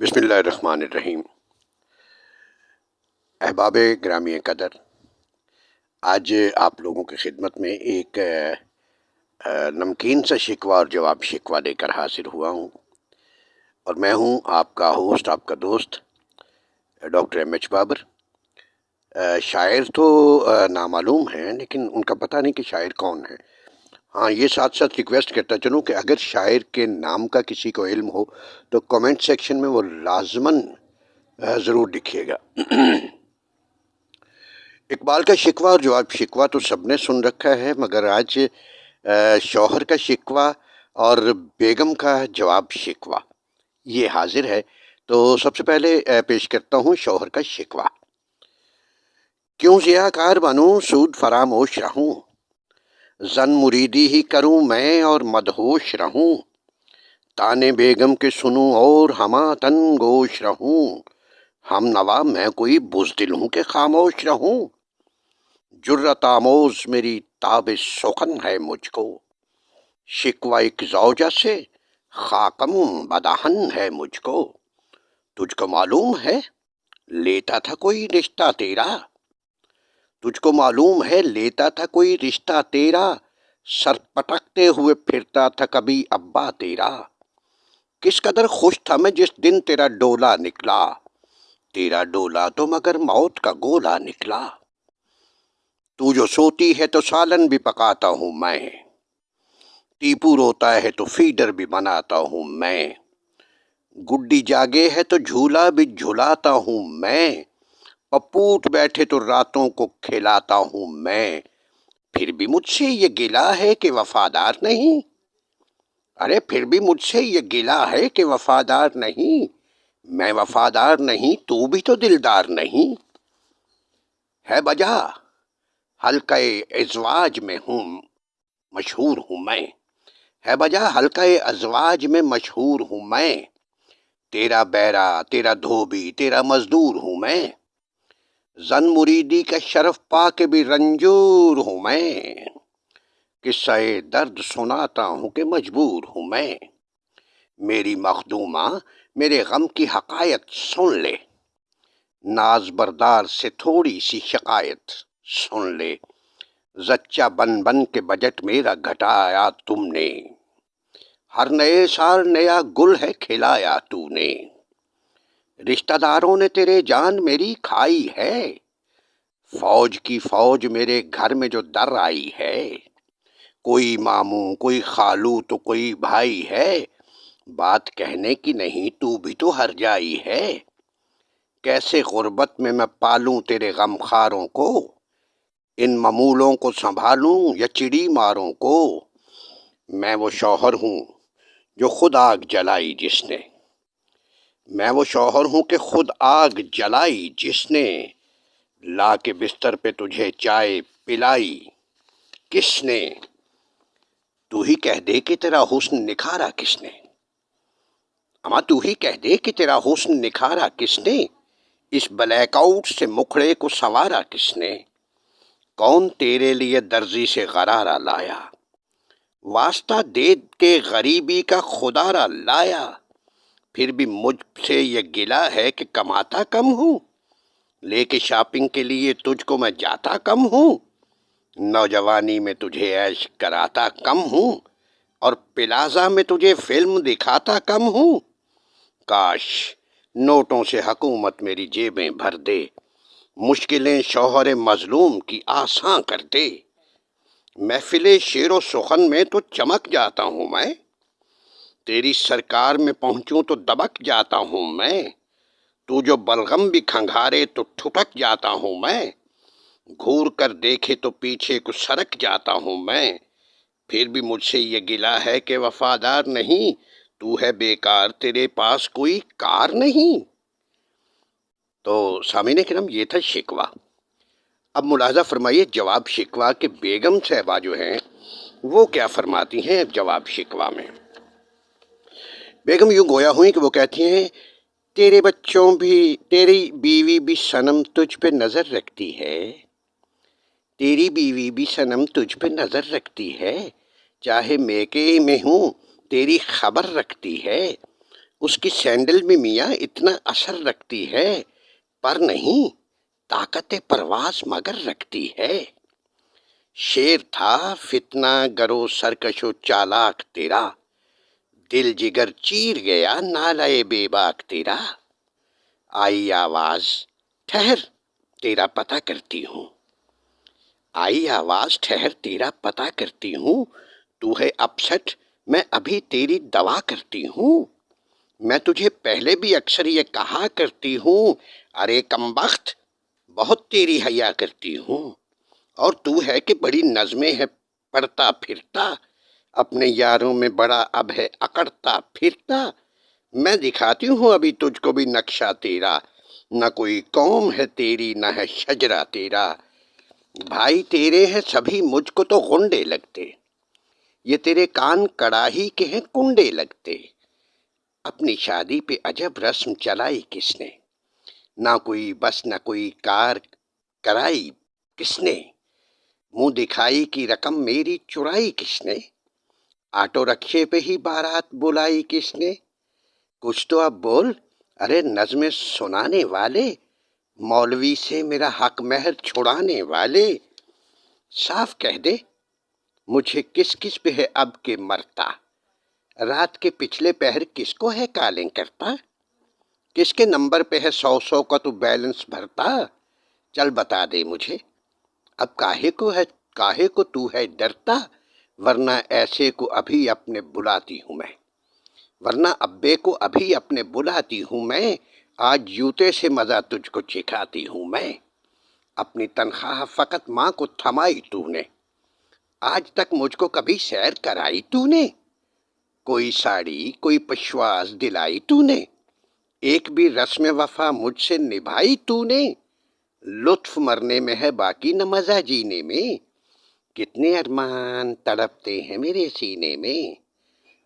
بسم اللہ الرحمن الرحیم۔ احباب گرامی قدر، آج آپ لوگوں کی خدمت میں ایک نمکین سا شکوہ اور جواب شکوہ لے کر حاضر ہوا ہوں، اور میں ہوں آپ کا ہوسٹ، آپ کا دوست ڈاکٹر ایم ایچ بابر۔ شاعر تو نامعلوم ہیں، لیکن ان کا پتہ نہیں کہ شاعر کون ہے۔ ہاں، یہ ساتھ ساتھ ریکویسٹ کرتا چلوں کہ اگر شاعر کے نام کا کسی کو علم ہو تو کمنٹ سیکشن میں وہ لازماً ضرور لکھیے گا۔ اقبال کا شکوہ اور جواب شکوہ تو سب نے سن رکھا ہے، مگر آج شوہر کا شکوہ اور بیگم کا جواب شکوہ یہ حاضر ہے۔ تو سب سے پہلے پیش کرتا ہوں شوہر کا شکوہ۔ کیوں ضیاءکار بنوں سود فراموش رہوں، زن مریدی ہی کروں میں اور مدہوش رہوں، تانے بیگم کے سنوں اور ہمہ تن گوش رہوں، ہم نوا میں کوئی بزدل ہوں کہ خاموش رہوں، جرت آموز میری تاب سخن ہے مجھ کو، شکوہ ایک زوجہ سے خاکم بدہن ہے مجھ کو، تجھ کو معلوم ہے لیتا تھا کوئی رشتہ تیرا، تجھ کو معلوم ہے لیتا تھا کوئی رشتہ تیرا، سر پٹکتے ہوئے پھرتا تھا کبھی ابا تیرا، کس قدر خوش تھا میں جس دن تیرا ڈولا نکلا، تیرا ڈولا تو مگر موت کا گولا نکلا، تو جو سوتی ہے تو سالن بھی پکاتا ہوں میں، ٹیپو روتا ہے تو فیڈر بھی بناتا ہوں میں، گڈی جاگے ہے تو جھولا بھی جھلاتا ہوں میں، پپو اٹھ بیٹھے تو راتوں کو کھلاتا ہوں میں، پھر بھی مجھ سے یہ گلہ ہے کہ وفادار نہیں، ارے پھر بھی مجھ سے یہ گلہ ہے کہ وفادار نہیں، میں وفادار نہیں تو بھی تو دلدار نہیں، ہے بجا حلقہ ازواج میں ہوں مشہور ہوں میں، ہے بجا حلقہ ازواج میں مشہور ہوں میں، تیرا بیرا تیرا دھوبی تیرا مزدور ہوں میں، زن مریدی کا شرف پا کے بھی رنجور ہوں میں، قصہ درد سناتا ہوں کہ مجبور ہوں میں، میری مخدومہ میرے غم کی حقائق سن لے، ناز بردار سے تھوڑی سی شکایت سن لے، زچہ بن بن کے بجٹ میرا گھٹایا تم نے، ہر نئے سال نیا گل ہے کھلایا تو نے، رشتہ داروں نے تیرے جان میری کھائی ہے، فوج کی فوج میرے گھر میں جو در آئی ہے، کوئی ماموں کوئی خالو تو کوئی بھائی ہے، بات کہنے کی نہیں تو بھی تو ہر جائی ہے، کیسے غربت میں پالوں تیرے غم خاروں کو، ان ممولوں کو سنبھالوں یا چڑی ماروں کو، میں وہ شوہر ہوں جو خود آگ جلائی جس نے، میں وہ شوہر ہوں کہ خود آگ جلائی جس نے، لا کے بستر پہ تجھے چائے پلائی کس نے، تو ہی کہہ دے کہ تیرا حسن نکھارا کس نے، اما تو ہی کہہ دے کہ تیرا حسن نکھارا کس نے، اس بلیک آؤٹ سے مکھڑے کو سنوارا کس نے، کون تیرے لیے درزی سے غرارہ لایا، واسطہ دے کے غریبی کا خدارہ لایا، پھر بھی مجھ سے یہ گلہ ہے کہ کماتا کم ہوں، لے کے شاپنگ کے لیے تجھ کو میں جاتا کم ہوں، نوجوانی میں تجھے عیش کراتا کم ہوں، اور پلازا میں تجھے فلم دکھاتا کم ہوں، کاش نوٹوں سے حکومت میری جیبیں بھر دے، مشکلیں شوہر مظلوم کی آساں کر دے، محفل شعر و سخن میں تو چمک جاتا ہوں میں، تیری سرکار میں پہنچوں تو دبک جاتا ہوں میں، تو جو بلغم بھی کھنگھارے تو ٹھٹک جاتا ہوں میں، گھور کر دیکھے تو پیچھے کو سرک جاتا ہوں میں، پھر بھی مجھ سے یہ گلہ ہے کہ وفادار نہیں، تو ہے بیکار تیرے پاس کوئی کار نہیں۔ تو سامعین کرام، یہ تھا شکوہ۔ اب ملاحظہ فرمائیے جواب شکوہ کہ بیگم صاحبہ جو ہیں وہ کیا فرماتی ہیں جواب شکوہ میں۔ بیگم یوں گویا ہوئی کہ وہ کہتی ہیں، تیرے بچوں بھی تیری بیوی بھی صنم تجھ پہ نظر رکھتی ہے، تیری بیوی بھی صنم تجھ پہ نظر رکھتی ہے، چاہے میکے میں ہوں تیری خبر رکھتی ہے، اس کی سینڈل میں میاں اتنا اثر رکھتی ہے، پر نہیں طاقت پرواز مگر رکھتی ہے۔ شیر تھا فتنہ گرو سرکش و چالاک تیرا، دل جگر چیر گیا نالے بے باک تیرا۔ آئی آواز ٹھہر تیرا پتہ کرتی ہوں، آئی آواز ٹھہر تیرا پتہ کرتی ہوں، تو ہے اپسٹ میں ابھی تیری دوا کرتی ہوں۔ میں تجھے پہلے بھی اکثر یہ کہا کرتی ہوں، ارے کمبخت بہت تیری حیا کرتی ہوں، اور تو ہے کہ بڑی نظمیں ہے پڑھتا پھرتا، اپنے یاروں میں بڑا اب ہے اکڑتا پھرتا۔ میں دکھاتی ہوں ابھی تجھ کو بھی نقشہ تیرا، نہ کوئی قوم ہے تیری نہ ہے شجرہ تیرا۔ بھائی تیرے ہیں سبھی مجھ کو تو غنڈے لگتے، یہ تیرے کان کڑاہی کے ہیں کنڈے لگتے۔ اپنی شادی پہ عجب رسم چلائی کس نے، نہ کوئی بس نہ کوئی کار کرائی کس نے، منہ دکھائی کی رقم میری چرائی کس نے، آٹو رکشے پہ ہی بارات بلائی کس نے۔ کچھ تو اب بول، ارے نظمیں سنانے والے، مولوی سے میرا حق مہر چھڑانے والے، صاف کہہ دے مجھے کس کس پہ ہے اب کے مرتا، رات کے پچھلے پہر کس کو ہے کالیں کرتا، کس کے نمبر پہ ہے 100 کا تو بیلنس بھرتا، چل بتا دے مجھے اب کاہے کو تو ہے ڈرتا، ورنہ ایسے کو ابھی اپنے بلاتی ہوں میں، ورنہ ابے کو ابھی اپنے بلاتی ہوں میں، آج جوتے سے مزہ تجھ کو چکھاتی ہوں میں۔ اپنی تنخواہ فقط ماں کو تھمائی تو نے، آج تک مجھ کو کبھی سیر کرائی تو نے، کوئی ساڑی کوئی پشواز دلائی تو نے، ایک بھی رسم وفا مجھ سے نبھائی تو نے۔ لطف مرنے میں ہے باقی نہ مزہ جینے میں، کتنے ارمان تڑپتے ہیں میرے سینے میں،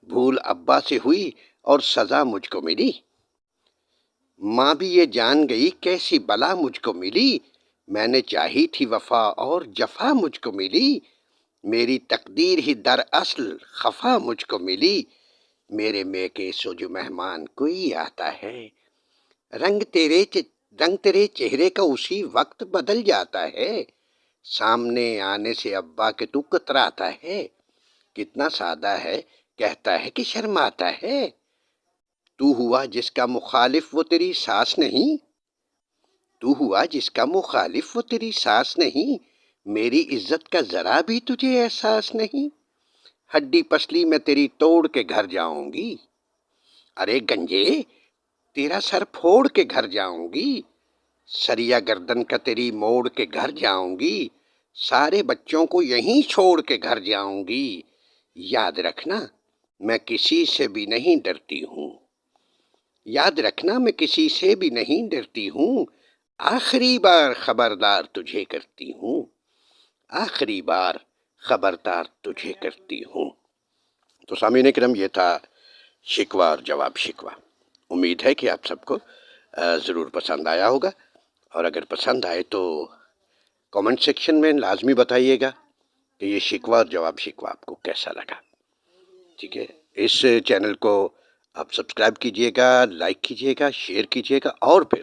بھول ابا سے ہوئی اور سزا مجھ کو ملی، ماں بھی یہ جان گئی کیسی بلا مجھ کو ملی، میں نے چاہی تھی وفا اور جفا مجھ کو ملی، میری تقدیر ہی دراصل خفا مجھ کو ملی، میرے میکے سو جو مہمان کوئی آتا ہے، رنگ تیرے چہرے کا اسی وقت بدل جاتا ہے، سامنے آنے سے ابا کے تو کتراتا ہے، کتنا سادہ ہے کہتا ہے کہ شرماتا ہے، تو ہوا جس کا مخالف وہ تیری ساس نہیں، تو ہوا جس کا مخالف وہ تیری ساس نہیں، میری عزت کا ذرا بھی تجھے احساس نہیں، ہڈی پسلی میں تیری توڑ کے گھر جاؤں گی، ارے گنجے تیرا سر پھوڑ کے گھر جاؤں گی، سریا گردن کا تیری موڑ کے گھر جاؤں گی، سارے بچوں کو یہیں چھوڑ کے گھر جاؤں گی، یاد رکھنا میں کسی سے بھی نہیں ڈرتی ہوں، یاد رکھنا میں کسی سے بھی نہیں ڈرتی ہوں، آخری بار خبردار تجھے کرتی ہوں، آخری بار خبردار تجھے کرتی ہوں۔ تو سامعین کرام یہ تھا شکوہ اور جواب شکوہ، امید ہے کہ آپ سب کو ضرور پسند آیا ہوگا، اور اگر پسند آئے تو کامنٹ سیکشن میں لازمی بتائیے گا کہ یہ شکوہ اور جواب شکوہ آپ کو کیسا لگا، ٹھیک ہے۔ اس چینل کو آپ سبسکرائب کیجئے گا، لائک کیجئے گا، شیئر کیجئے گا، اور پھر